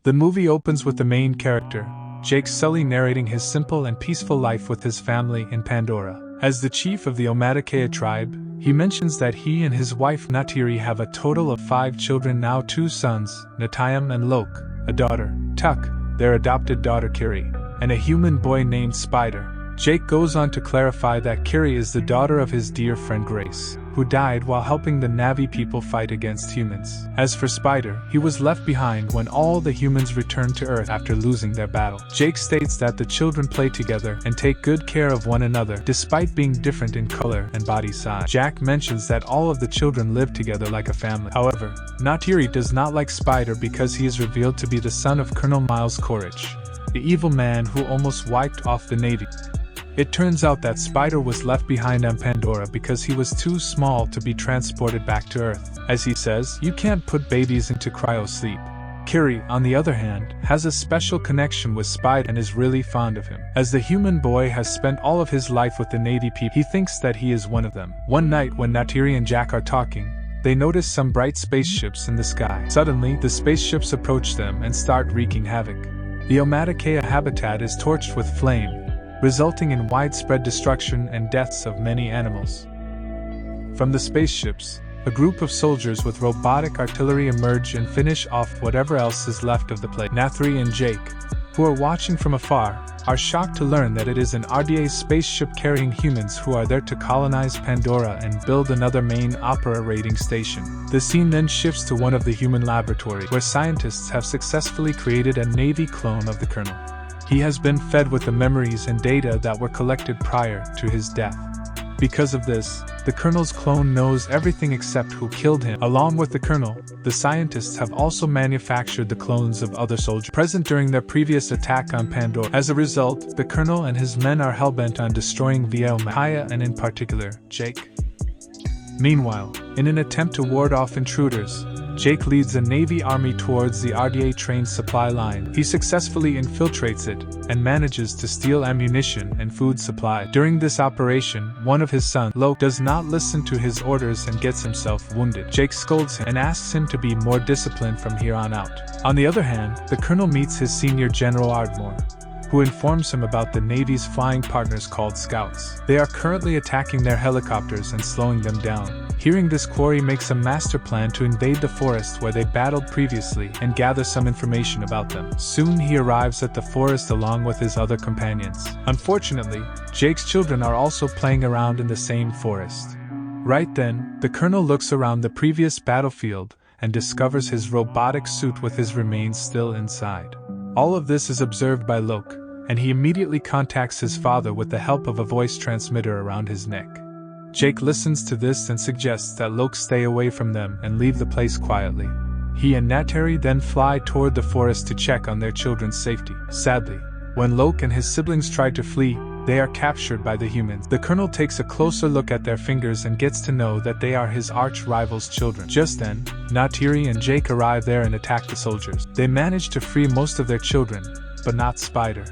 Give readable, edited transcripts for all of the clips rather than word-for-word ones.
The movie opens with the main character, Jake Sully, narrating his simple and peaceful life with his family in Pandora. As the chief of the Omaticaya tribe, he mentions that he and his wife Natiri have a total of 5 children now, 2 sons, Natayam and Lok, a daughter, Tuk, their adopted daughter Kiri, and a human boy named Spider. Jake goes on to clarify that Kiri is the daughter of his dear friend Grace, who died while helping the Navi people fight against humans. As for Spider, he was left behind when all the humans returned to Earth after losing their battle. Jake states that the children play together and take good care of one another despite being different in color and body size. Jack mentions that all of the children live together like a family. However, Natiri does not like Spider because he is revealed to be the son of Colonel Miles Courage, the evil man who almost wiped off the Navy. It turns out that Spider was left behind on Pandora because he was too small to be transported back to Earth. As he says, you can't put babies into cryo-sleep. Kiri, on the other hand, has a special connection with Spider and is really fond of him. As the human boy has spent all of his life with the Navy people, he thinks that he is one of them. One night when Natiri and Jack are talking, they notice some bright spaceships in the sky. Suddenly, the spaceships approach them and start wreaking havoc. The Omaticaya habitat is torched with flame, resulting in widespread destruction and deaths of many animals. From the spaceships, a group of soldiers with robotic artillery emerge and finish off whatever else is left of the place. Natiri and Jake, who are watching from afar, are shocked to learn that it is an RDA spaceship carrying humans who are there to colonize Pandora and build another main operating station. The scene then shifts to one of the human laboratories, where scientists have successfully created a Navy clone of the Colonel. He has been fed with the memories and data that were collected prior to his death. Because of this, the Colonel's clone knows everything except who killed him. Along with the Colonel, the scientists have also manufactured the clones of other soldiers present during their previous attack on Pandora. As a result, the Colonel and his men are hellbent on destroying Via Omaticaya and in particular, Jake. Meanwhile, in an attempt to ward off intruders, Jake leads a Navy army towards the RDA train supply line. He successfully infiltrates it and manages to steal ammunition and food supply. During this operation, one of his sons, Lok, does not listen to his orders and gets himself wounded. Jake scolds him and asks him to be more disciplined from here on out. On the other hand, the Colonel meets his senior General Ardmore, who informs him about the Navy's flying partners called Scouts. They are currently attacking their helicopters and slowing them down. Hearing this, Quarry makes a master plan to invade the forest where they battled previously and gather some information about them. Soon he arrives at the forest along with his other companions. Unfortunately, Jake's children are also playing around in the same forest. Right then, the Colonel looks around the previous battlefield and discovers his robotic suit with his remains still inside. All of this is observed by Lok, and he immediately contacts his father with the help of a voice transmitter around his neck. Jake listens to this and suggests that Lok stay away from them and leave the place quietly. He and Natiri then fly toward the forest to check on their children's safety. Sadly, when Lok and his siblings try to flee, they are captured by the humans. The Colonel takes a closer look at their fingers and gets to know that they are his arch-rival's children. Just then, Natiri and Jake arrive there and attack the soldiers. They manage to free most of their children, but not Spider.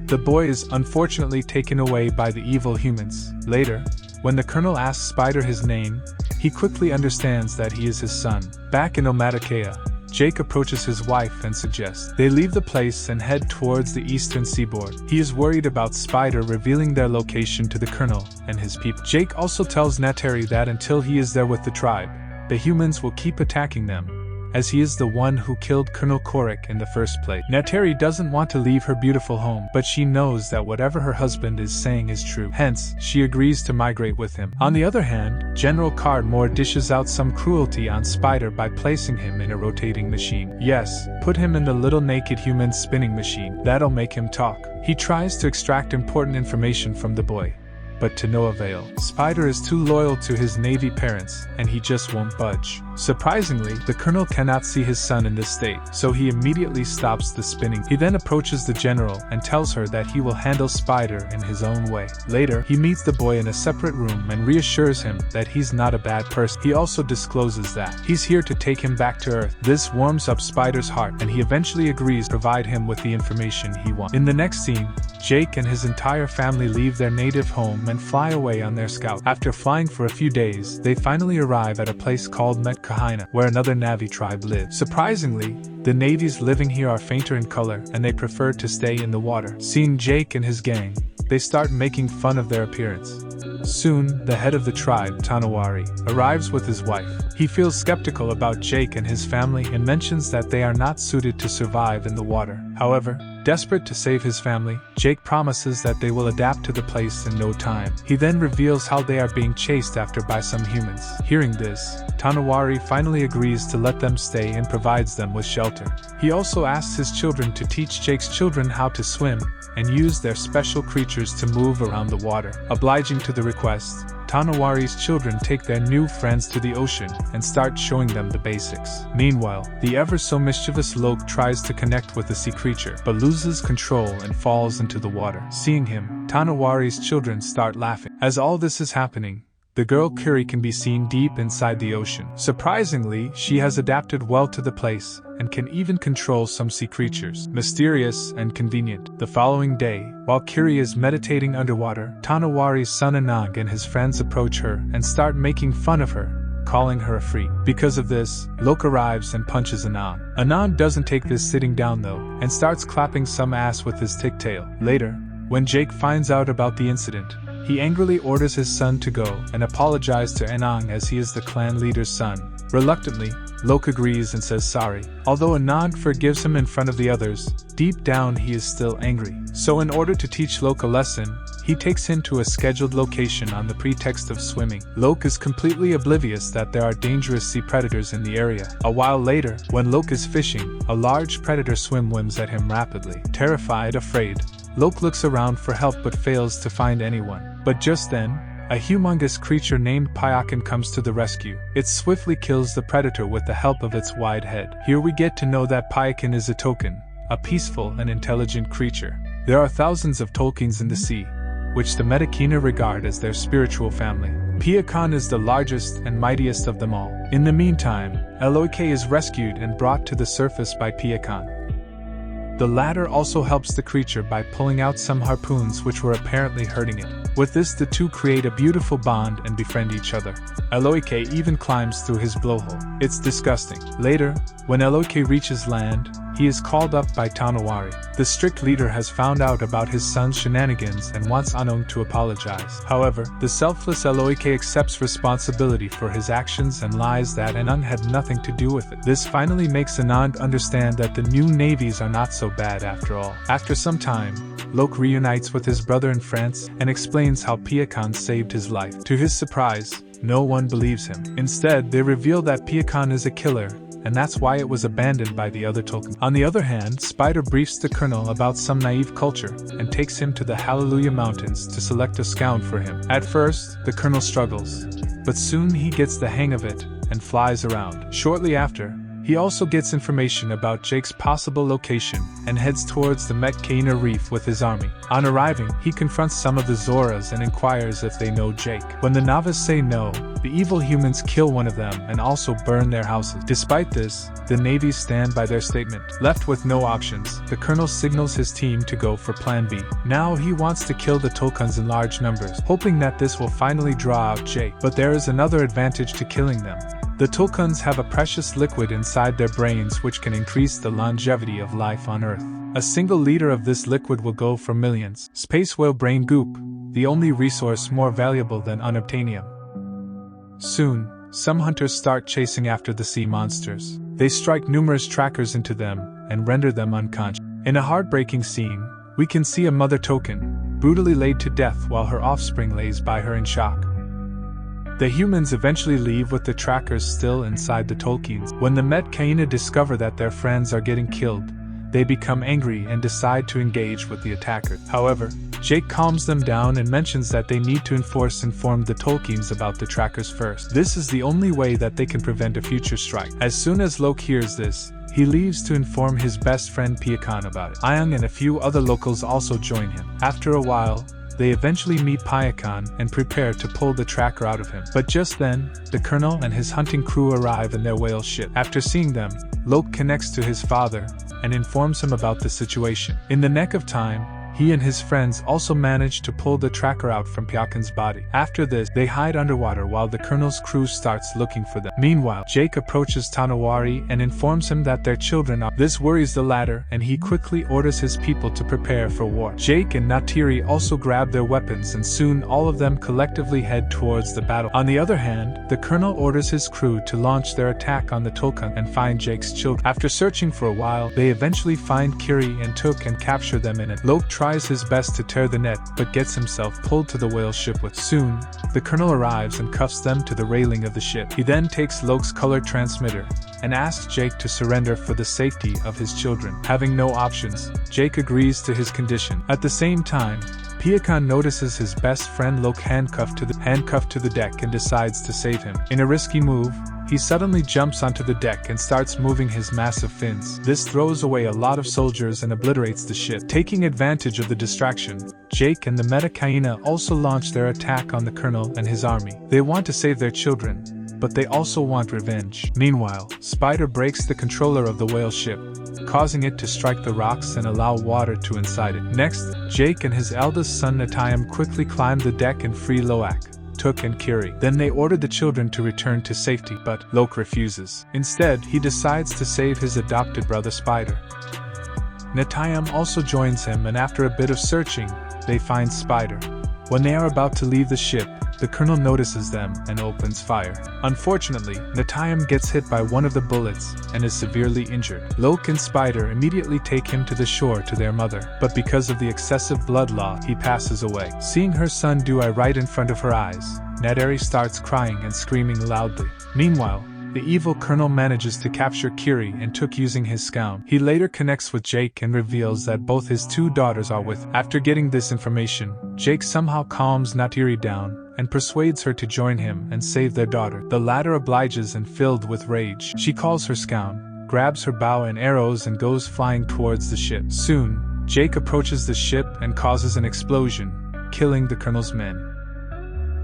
The boy is unfortunately taken away by the evil humans. Later, when the Colonel asks Spider his name, he quickly understands that he is his son. Back in Omaticaya, Jake approaches his wife and suggests they leave the place and head towards the eastern seaboard. He is worried about Spider revealing their location to the Colonel and his people. Jake also tells Natiri that until he is there with the tribe, the humans will keep attacking them, as he is the one who killed Colonel Korik in the first place. Natiri doesn't want to leave her beautiful home, but she knows that whatever her husband is saying is true. Hence, she agrees to migrate with him. On the other hand, General Cardmore dishes out some cruelty on Spider by placing him in a rotating machine. Yes, put him in the little naked human spinning machine. That'll make him talk. He tries to extract important information from the boy, but to no avail. Spider is too loyal to his Navy parents, and he just won't budge. Surprisingly, the Colonel cannot see his son in this state, so he immediately stops the spinning. He then approaches the General and tells her that he will handle Spider in his own way. Later, he meets the boy in a separate room and reassures him that he's not a bad person. He also discloses that he's here to take him back to Earth. This warms up Spider's heart, and he eventually agrees to provide him with the information he wants. In the next scene, Jake and his entire family leave their native home and fly away on their scout. After flying for a few days, they finally arrive at a place called Met Kahina, where another Navi tribe lives. Surprisingly, the Navies living here are fainter in color and they prefer to stay in the water. Seeing Jake and his gang, they start making fun of their appearance. Soon, the head of the tribe, Tanawari, arrives with his wife. He feels skeptical about Jake and his family and mentions that they are not suited to survive in the water. However, desperate to save his family, Jake promises that they will adapt to the place in no time. He then reveals how they are being chased after by some humans. Hearing this, Tanawari finally agrees to let them stay and provides them with shelter. He also asks his children to teach Jake's children how to swim and use their special creatures to move around the water. Obliging to the request, Tanawari's children take their new friends to the ocean and start showing them the basics. Meanwhile, the ever-so-mischievous Loke tries to connect with the sea creature, but loses control and falls into the water. Seeing him, Tanawari's children start laughing. As all this is happening, the girl Kuri can be seen deep inside the ocean. Surprisingly, she has adapted well to the place and can even control some sea creatures. Mysterious and convenient. The following day, while Kuri is meditating underwater, Tanawari's son Anang and his friends approach her and start making fun of her, calling her a freak. Because of this, Loke arrives and punches Anand. Anand doesn't take this sitting down though, and starts clapping some ass with his tick-tail. Later, when Jake finds out about the incident, he angrily orders his son to go and apologize to Anand as he is the clan leader's son. Reluctantly, Loke agrees and says sorry. Although Anand forgives him in front of the others, deep down he is still angry. So in order to teach Loke a lesson, he takes him to a scheduled location on the pretext of swimming. Loke is completely oblivious that there are dangerous sea predators in the area. A while later, when Loke is fishing, a large predator swims at him rapidly. Terrified, afraid, Loke looks around for help but fails to find anyone. But just then, a humongous creature named Pyakin comes to the rescue. It swiftly kills the predator with the help of its wide head. Here we get to know that Pyakin is a token, a peaceful and intelligent creature. There are thousands of Tolkiens in the sea, which the Medicina regard as their spiritual family. Pyakin is the largest and mightiest of them all. In the meantime, Eloike is rescued and brought to the surface by Pyakin. The latter also helps the creature by pulling out some harpoons which were apparently hurting it. With this, the two create a beautiful bond and befriend each other. Eloike even climbs through his blowhole. It's disgusting. Later, when Eloike reaches land, he is called up by Tanawari. The strict leader has found out about his son's shenanigans and wants Anung to apologize. However, the selfless Eloike accepts responsibility for his actions and lies that Anung had nothing to do with it. This finally makes Anand understand that the new navies are not so bad after all. After some time, Loke reunites with his brother in France and explains how Pyakin saved his life. To his surprise, no one believes him. Instead, they reveal that Pyakin is a killer, and that's why it was abandoned by the other Tolkien. On the other hand, Spider briefs the Colonel about some naive culture and takes him to the Hallelujah Mountains to select a scout for him. At first, the Colonel struggles, but soon he gets the hang of it and flies around. Shortly after, he also gets information about Jake's possible location and heads towards the Metcaina Reef with his army. On arriving, he confronts some of the Zoras and inquires if they know Jake. When the Navas say no, the evil humans kill one of them and also burn their houses. Despite this, the navies stand by their statement. Left with no options, the Colonel signals his team to go for Plan B. Now he wants to kill the Tolkiens in large numbers, hoping that this will finally draw out Jake. But there is another advantage to killing them. The Tolkiens have a precious liquid inside their brains which can increase the longevity of life on Earth. A single liter of this liquid will go for millions. Space whale brain goop, the only resource more valuable than unobtainium. Soon, some hunters start chasing after the sea monsters. They strike numerous trackers into them and render them unconscious. In a heartbreaking scene, we can see a mother Tolkien brutally laid to death while her offspring lays by her in shock. The humans eventually leave with the trackers still inside the Tolkiens. When the Metcaina discover that their friends are getting killed, they become angry and decide to engage with the attackers. However, Jake calms them down and mentions that they need to inform the Tolkiens about the trackers first. This is the only way that they can prevent a future strike. As soon as Loke hears this, he leaves to inform his best friend Pyakin about it. Ayang and a few other locals also join him. After a while, they eventually meet Pyakin and prepare to pull the tracker out of him. But just then, the Colonel and his hunting crew arrive in their whale ship. After seeing them, Loke connects to his father and informs him about the situation. In the nick of time, He and his friends also manage to pull the tracker out from Pyakan's body. After this, they hide underwater while the Colonel's crew starts looking for them. Meanwhile, Jake approaches Tanawari and informs him that their children are. This worries the latter, and he quickly orders his people to prepare for war. Jake and Natiri also grab their weapons, and soon all of them collectively head towards the battle. On the other hand, the Colonel orders his crew to launch their attack on the Tulkun and find Jake's children. After searching for a while, they eventually find Kiri and Tuk and capture them in it. Lok tries his best to tear the net, but gets himself pulled to the whale ship with. Soon, the Colonel arrives and cuffs them to the railing of the ship. He then takes Lok's color transmitter and asks Jake to surrender for the safety of his children. Having no options, Jake agrees to his condition. At the same time, Pyakan notices his best friend Lok handcuffed to the deck and decides to save him. In a risky move, he suddenly jumps onto the deck and starts moving his massive fins. This throws away a lot of soldiers and obliterates the ship. Taking advantage of the distraction, Jake and the Metakaina also launch their attack on the Colonel and his army. They want to save their children, but they also want revenge. Meanwhile, Spider breaks the controller of the whale ship, causing it to strike the rocks and allow water to inside it. Next, Jake and his eldest son Natayam quickly climb the deck and free Loak, Tuk and Kiri. Then they order the children to return to safety, but Lok refuses. Instead, he decides to save his adopted brother Spider. Natayam also joins him, and after a bit of searching, they find Spider. When they are about to leave the ship, the Colonel notices them and opens fire. Unfortunately, Natayam gets hit by one of the bullets and is severely injured. Lok and Spider immediately take him to the shore to their mother, but because of the excessive blood loss, he passes away. Seeing her son die right in front of her eyes, Nateri starts crying and screaming loudly. Meanwhile, the evil Colonel manages to capture Kiri and Tuk using his scout. He later connects with Jake and reveals that both his two daughters are with him. After getting this information, Jake somehow calms Natiri down and persuades her to join him and save their daughter. The latter obliges, and filled with rage, she calls her scout, grabs her bow and arrows and goes flying towards the ship. Soon, Jake approaches the ship and causes an explosion, killing the Colonel's men.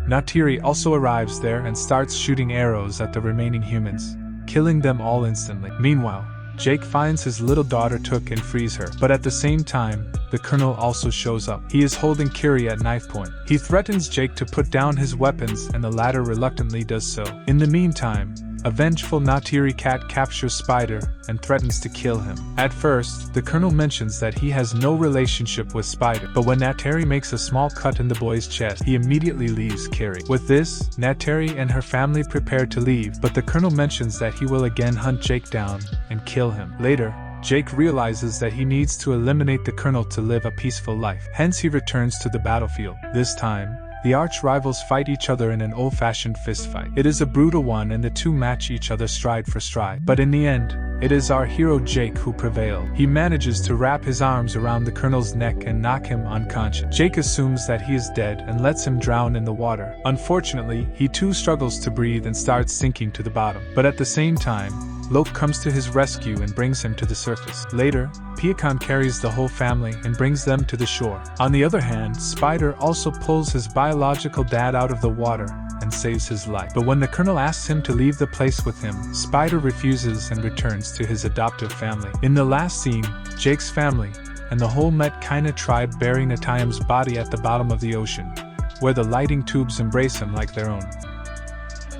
Natiri also arrives there and starts shooting arrows at the remaining humans, killing them all instantly. Meanwhile, Jake finds his little daughter Tuk and frees her, but at the same time, the Colonel also shows up. He is holding Kiri at knife point. He threatens Jake to put down his weapons, and the latter reluctantly does so. In the meantime, a vengeful Natiri cat captures Spider and threatens to kill him. At first, the Colonel mentions that he has no relationship with Spider, but when Nateri makes a small cut in the boy's chest, he immediately leaves Kiri. With this, Nateri and her family prepare to leave, but the Colonel mentions that he will again hunt Jake down and kill him. Later, Jake realizes that he needs to eliminate the Colonel to live a peaceful life. Hence he returns to the battlefield. This time, the arch-rivals fight each other in an old-fashioned fistfight. It is a brutal one, and the two match each other stride for stride. But in the end, it is our hero Jake who prevails. He manages to wrap his arms around the Colonel's neck and knock him unconscious. Jake assumes that he is dead and lets him drown in the water. Unfortunately, he too struggles to breathe and starts sinking to the bottom. But at the same time, Lok comes to his rescue and brings him to the surface. Later, Pyakan carries the whole family and brings them to the shore. On the other hand, Spider also pulls his biological dad out of the water and saves his life. But when the Colonel asks him to leave the place with him, Spider refuses and returns to his adoptive family. In the last scene, Jake's family and the whole Metkina tribe bury Natayam's body at the bottom of the ocean, where the lighting tubes embrace him like their own.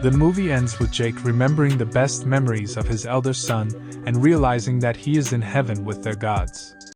The movie ends with Jake remembering the best memories of his elder son and realizing that he is in heaven with their gods.